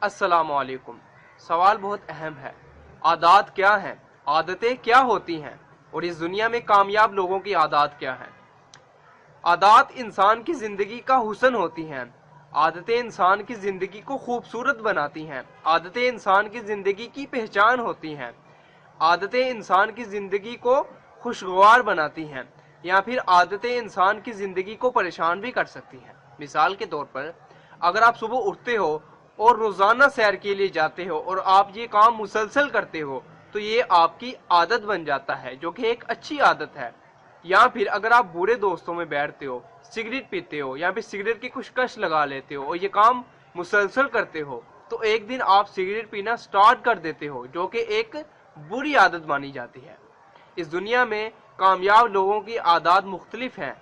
अस्सलाम वालेकुम। सवाल बहुत अहम है। आदत क्या हैं? आदतें क्या होती हैं? और इस दुनिया में कामयाब लोगों की आदत क्या हैं? आदत इंसान की ज़िंदगी का हुस्न होती हैं। आदतें इंसान की ज़िंदगी को खूबसूरत बनाती हैं। आदतें इंसान की ज़िंदगी की पहचान होती हैं। आदतें इंसान की ज़िंदगी को खुशगवार बनाती हैं, या फिर आदतें इंसान की ज़िंदगी को परेशान भी कर सकती हैं। मिसाल के तौर पर, अगर आप सुबह उठते हो और रोज़ाना सैर के लिए जाते हो और आप ये काम मुसलसल करते हो, तो ये आपकी आदत बन जाता है, जो कि एक अच्छी आदत है। या फिर अगर आप बुरे दोस्तों में बैठते हो, सिगरेट पीते हो, या फिर सिगरेट की कुछ कश लगा लेते हो और ये काम मुसलसल करते हो, तो एक दिन आप सिगरेट पीना स्टार्ट कर देते हो, जो कि एक बुरी आदत मानी जाती है। इस दुनिया में कामयाब लोगों की आदत मुख्तलिफ हैं,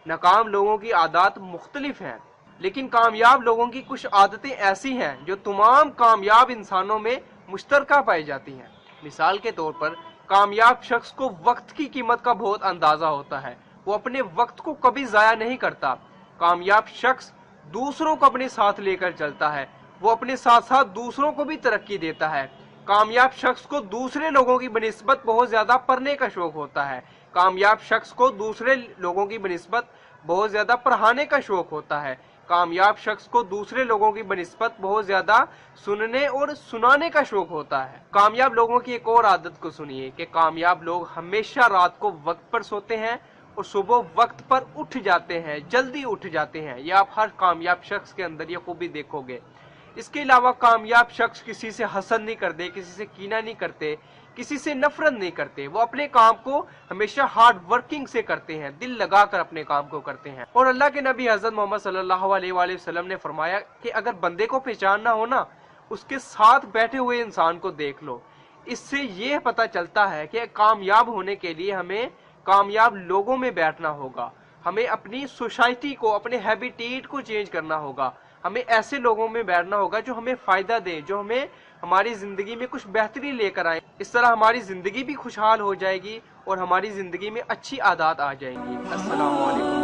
नाकाम लोगों की आदत मुख्तलिफ हैं, लेकिन कामयाब लोगों की कुछ आदतें ऐसी हैं जो तमाम कामयाब इंसानों में मुश्तरका पाई जाती हैं। मिसाल के तौर पर, कामयाब शख्स को वक्त की कीमत का बहुत अंदाजा होता है। वो अपने वक्त को कभी ज़ाया नहीं करता। कामयाब शख्स दूसरों को अपने साथ लेकर चलता है। वो अपने साथ साथ दूसरों को भी तरक्की देता है। कामयाब शख्स को दूसरे लोगों की बनिस्बत बहुत ज़्यादा पढ़ने का शौक होता है। कामयाब शख्स को दूसरे लोगों की बनिस्बत बहुत ज़्यादा पढ़ाने का शौक होता है। कामयाब शख्स को दूसरे लोगों की बनिस्बत बहुत ज्यादा सुनने और सुनाने का शौक होता है। कामयाब लोगों की एक और आदत को सुनिए कि कामयाब लोग हमेशा रात को वक्त पर सोते हैं और सुबह वक्त पर उठ जाते हैं, जल्दी उठ जाते हैं। यह आप हर कामयाब शख्स के अंदर ये खूबी देखोगे। इसके अलावा कामयाब शख्स किसी से हसद नहीं करते, किसी से कीना नहीं करते, किसी से नफरत नहीं करते। वो अपने काम को हमेशा हार्ड वर्किंग से करते हैं, दिल लगाकर अपने काम को करते हैं। और अल्लाह के नबी हजरत मोहम्मद सल्लल्लाहु अलैहि वसल्लम ने फरमाया कि अगर बंदे को पहचानना हो ना, उसके साथ बैठे हुए इंसान को देख लो। इससे ये पता चलता है कि कामयाब होने के लिए हमें कामयाब लोगों में बैठना होगा। हमें अपनी सोसाइटी को, अपने हैबिटेट को चेंज करना होगा। हमें ऐसे लोगों में बैठना होगा जो हमें फायदा दें, जो हमें हमारी जिंदगी में कुछ बेहतरी लेकर आए। इस तरह हमारी जिंदगी भी खुशहाल हो जाएगी और हमारी जिंदगी में अच्छी आदत आ जाएंगी। अस्सलाम वालेकुम।